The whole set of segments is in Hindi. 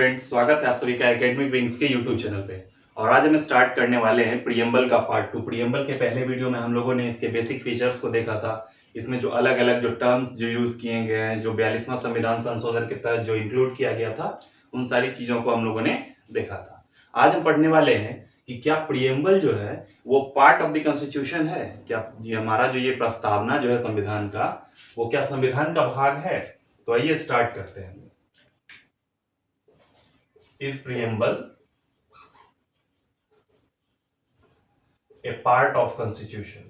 स्टूडेंट, स्वागत है आप सभी का एकेडमिक विंग्स के यूट्यूब चैनल पे। और आज हम स्टार्ट करने वाले हैं प्रीएम्बल का पार्ट 2। प्रीएम्बल के पहले वीडियो में हम लोगों ने इसके बेसिक फीचर्स को देखा था। इसमें जो अलग अलग जो टर्म्स जो यूज किए गए हैं, जो 42वां संविधान संशोधन के तहत जो इंक्लूड किया गया था, उन सारी चीजों को हम लोगों ने देखा था। आज हम पढ़ने वाले हैं कि क्या प्रीएम्बल जो है वो पार्ट ऑफ द कॉन्स्टिट्यूशन है, क्या ये हमारा जो ये प्रस्तावना जो है संविधान का, वो क्या संविधान का भाग है। तो आइए स्टार्ट करते हैं। Is preamble a part of constitution?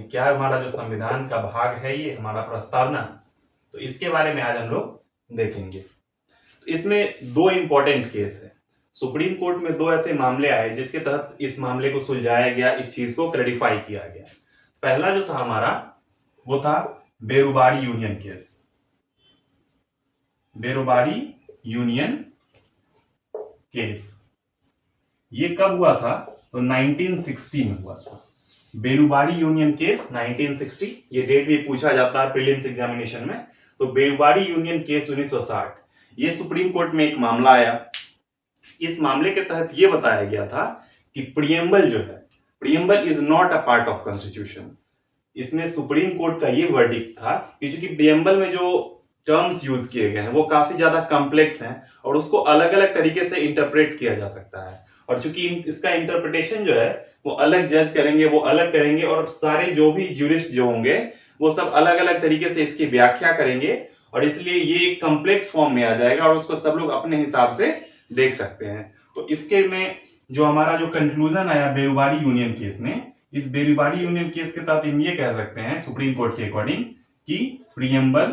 क्या हमारा जो संविधान का भाग है ये हमारा प्रस्तावना, तो इसके बारे में आज हम लोग देखेंगे। तो इसमें दो इंपॉर्टेंट केस है। सुप्रीम कोर्ट में दो ऐसे मामले आए जिसके तहत इस मामले को सुलझाया गया, इस चीज को क्लैरिफाई किया गया। पहला जो था हमारा वो था Berubari union case. Berubari union case ये कब हुआ था? तो 1960 में हुआ था। बेरुबारी यूनियन केस 1960, ये डेट भी पूछा जाता है प्रीलिम्स एग्जामिनेशन में। तो बेरुबारी यूनियन केस 1960, ये सुप्रीम कोर्ट में एक मामला आया। इस मामले के तहत ये बताया गया था कि प्रीएम्बल जो है, preamble is not a part of constitution. इसमें सुप्रीम कोर्ट का ये वर्डिक्ट था कि चूंकि प्रीएम्बल में जो टर्म्स यूज किए गए हैं वो काफी ज्यादा कॉम्प्लेक्स हैं और उसको अलग अलग तरीके से इंटरप्रेट किया जा सकता है, और चूंकि इसका इंटरप्रिटेशन जो है वो अलग जज करेंगे, वो अलग करेंगे, और सारे जो भी ज्यूरिस्ट जो होंगे वो सब अलग अलग तरीके से इसकी व्याख्या करेंगे, और इसलिए ये कॉम्प्लेक्स फॉर्म में आ जाएगा और उसको सब लोग अपने हिसाब से देख सकते हैं। तो इसके में जो हमारा जो कंक्लूजन आया बेरुबारी यूनियन केस में, इस बेरुबारी यूनियन केस के तहत हम ये कह सकते हैं सुप्रीम कोर्ट के अकॉर्डिंग कि preamble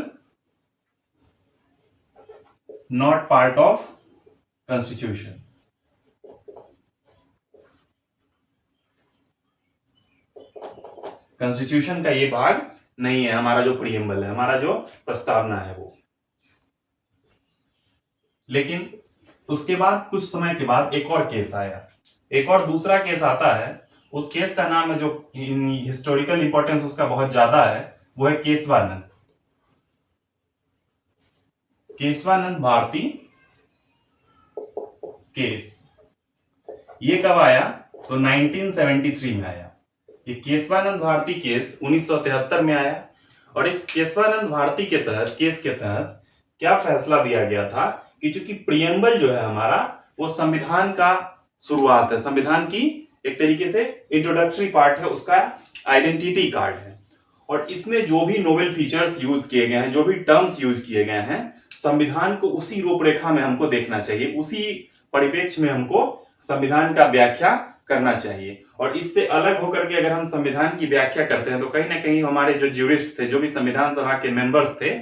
not part of constitution. Constitution का ये भाग नहीं है हमारा जो प्रीएम्बल है, हमारा जो प्रस्तावना है वो। लेकिन उसके बाद कुछ समय के बाद एक और केस आया, एक और दूसरा केस आता है। उस केस का नाम है, जो हिस्टोरिकल इंपॉर्टेंस उसका बहुत ज्यादा है, वो है केशवानंद। केशवानंद भारती केस। ये कब आया? तो 1973 में आया। ये केशवानंद भारती केस 1973 में आया। और इस केशवानंद भारती के तहत, केस के तहत क्या फैसला दिया गया था कि चूंकि प्रीएम्बल जो है हमारा वो संविधान का शुरुआत है, संविधान की एक तरीके से इंट्रोडक्टरी पार्ट है, उसका आइडेंटिटी कार्ड है, और इसमें जो भी नोवेल फीचर्स यूज किए गए हैं, जो भी टर्म्स यूज किए गए हैं, संविधान को उसी रूपरेखा में हमको देखना चाहिए, उसी परिप्रेक्ष्य में हमको संविधान का व्याख्या करना चाहिए। और इससे अलग होकर के अगर हम संविधान की व्याख्या करते हैं तो कहीं ना कहीं हमारे जो ज्यूरिस्ट थे, जो भी संविधान सभा के मेंबर्स थे,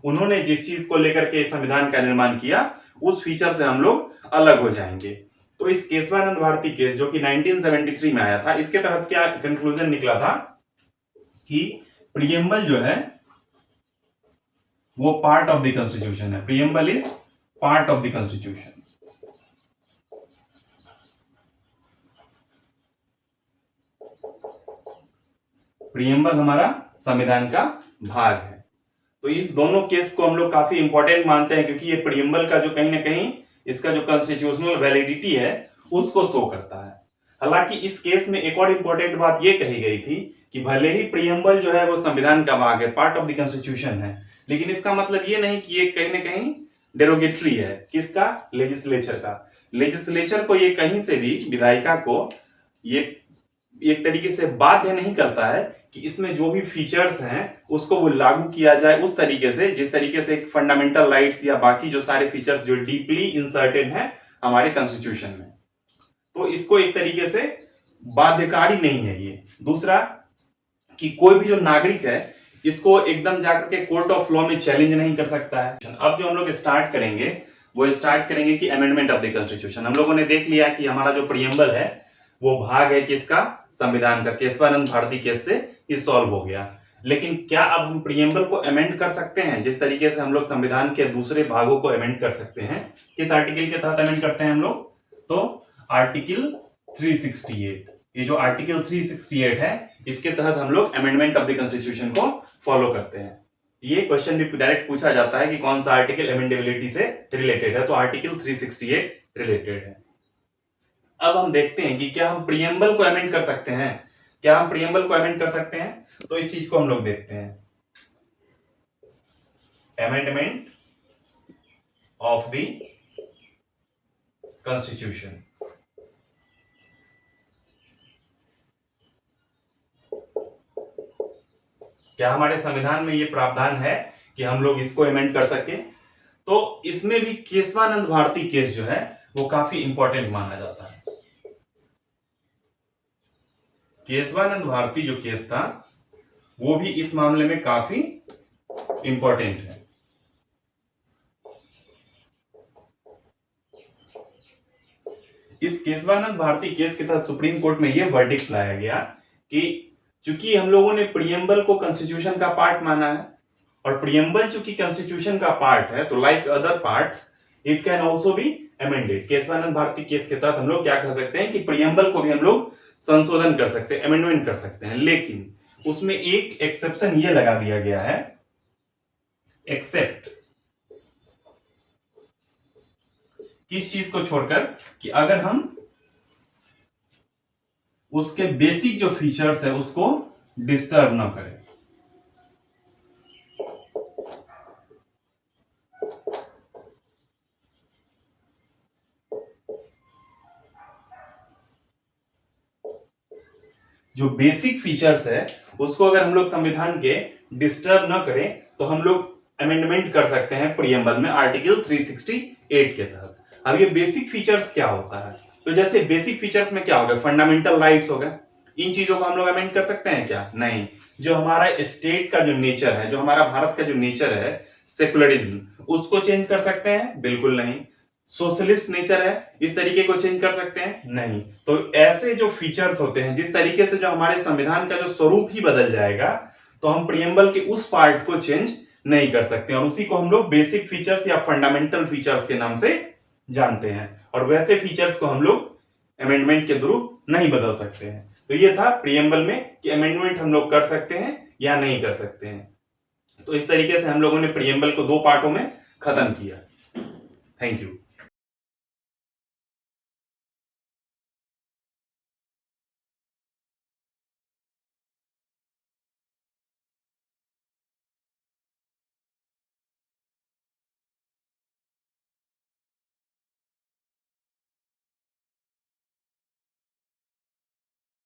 उन्होंने जिस चीज को लेकर के संविधान का निर्माण किया उस फीचर से हम लोग अलग हो जाएंगे। तो इस केशवानंद भारती केस जो कि 1973 में आया था, इसके तहत क्या कंक्लूजन निकला था कि प्रीएम्बल जो है वो पार्ट ऑफ द कॉन्स्टिट्यूशन है। Preamble is part of the constitution. Preamble हमारा संविधान का भाग है। तो इस दोनों केस को हम लोग काफी इंपॉर्टेंट मानते हैं, क्योंकि ये प्रीएम्बल का जो कहीं ना कहीं इसका जो कॉन्स्टिट्यूशनल वैलिडिटी है उसको शो करता है। हालांकि इस केस में एक और इंपॉर्टेंट बात ये कही गई थी कि भले ही प्रीएम्बल जो है वो संविधान का भाग है, पार्ट ऑफ द कॉन्स्टिट्यूशन है, लेकिन इसका मतलब ये नहीं कि ये कहीं ना कहीं डेरोगेटरी है। किसका? लेजिस्लेचर का। लेजिस्लेचर को ये कहीं से भी, विधायिका को ये एक तरीके से बाध्य नहीं करता है कि इसमें जो भी फीचर्स हैं उसको वो लागू किया जाए उस तरीके से जिस तरीके से फंडामेंटल राइट्स या बाकी जो सारे फीचर्स जो डीपली इंसर्टेड हैं हमारे कॉन्स्टिट्यूशन में, तो इसको एक तरीके से बाध्यकारी नहीं है ये। दूसरा कि कोई भी जो नागरिक है इसको एकदम जाकर के कोर्ट ऑफ लॉ में चैलेंज नहीं कर सकता है। अब जो हम लोग स्टार्ट करेंगे वो स्टार्ट करेंगे कि अमेंडमेंट ऑफ द कॉन्स्टिट्यूशन। हम लोगों ने देख लिया कि हमारा जो प्रीएम्बल है वो भाग है किसका? संविधान का। केशवानंद भारती केस से ये सॉल्व हो गया। लेकिन क्या अब हम प्रीएम्बल को अमेंड कर सकते हैं जिस तरीके से हम लोग संविधान के दूसरे भागों को अमेंड कर सकते हैं? किस आर्टिकल के तहत अमेंड करते हैं हम लोग? तो आर्टिकल 368। ये जो आर्टिकल 368 है इसके तहत हम लोग अमेंडमेंट ऑफ द कॉन्स्टिट्यूशन को फॉलो करते हैं। ये क्वेश्चन भी डायरेक्ट पूछा जाता है कि कौन सा आर्टिकल अमेंडेबिलिटी से रिलेटेड है, तो आर्टिकल 368 रिलेटेड है। अब हम देखते हैं कि क्या हम प्रीएम्बल को अमेंड कर सकते हैं, क्या हम प्रीएम्बल को अमेंड कर सकते हैं, तो इस चीज को हम लोग देखते हैं। Amendment of the constitution. क्या हमारे संविधान में ये प्रावधान है कि हम लोग इसको अमेंड कर सके? तो इसमें भी केशवानंद भारती केस जो है वो काफी इंपॉर्टेंट माना जाता है। केशवानंद भारती जो केस था वो भी इस मामले में काफी इंपॉर्टेंट है। इस केशवानंद भारती केस के तहत सुप्रीम कोर्ट में यह वर्डिक्ट लाया गया कि चूंकि हम लोगों ने प्रीएम्बल को कॉन्स्टिट्यूशन का पार्ट माना है और प्रीएम्बल चूंकि कॉन्स्टिट्यूशन का पार्ट है तो like other parts it can also be amended. Kesavananda Bharati case के तहत हम लोग क्या कह सकते हैं कि प्रीएम्बल को भी हम लोग संशोधन कर सकते हैं, अमेंडमेंट कर सकते हैं, लेकिन उसमें एक एक्सेप्शन ये लगा दिया गया है, एक्सेप्ट किस चीज को छोड़कर कि अगर हम उसके बेसिक जो फीचर्स है उसको डिस्टर्ब ना करें। जो बेसिक फीचर्स है उसको अगर हम लोग संविधान के डिस्टर्ब ना करें तो हम लोग अमेंडमेंट कर सकते हैं प्रीएम्बल में आर्टिकल 368 के तहत। अब ये बेसिक फीचर्स क्या होता है? तो जैसे बेसिक फीचर्स में क्या होगा, फंडामेंटल राइट्स हो गए, इन चीजों को हम लोग अमेंड कर सकते हैं क्या? नहीं। जो हमारा स्टेट का जो नेचर है, जो हमारा भारत का जो नेचर है सेकुलरिज्म, उसको चेंज कर सकते हैं? बिल्कुल नहीं। सोशलिस्ट नेचर है, इस तरीके को चेंज कर सकते हैं? नहीं। तो ऐसे जो फीचर्स होते हैं, जिस तरीके से जो हमारे संविधान का जो स्वरूप ही बदल जाएगा, तो हम प्रीएम्बल के उस पार्ट को चेंज नहीं कर सकते और उसी को हम लोग बेसिक फीचर्स या फंडामेंटल फीचर्स के नाम से जानते हैं। और वैसे फीचर्स को हम लोग अमेंडमेंट के थ्रू नहीं बदल सकते हैं। तो ये था प्रीएम्बल में कि अमेंडमेंट हम लोग कर सकते हैं या नहीं कर सकते हैं। तो इस तरीके से हम लोगों ने प्रीएम्बल को दो पार्टों में खत्म किया। Thank you.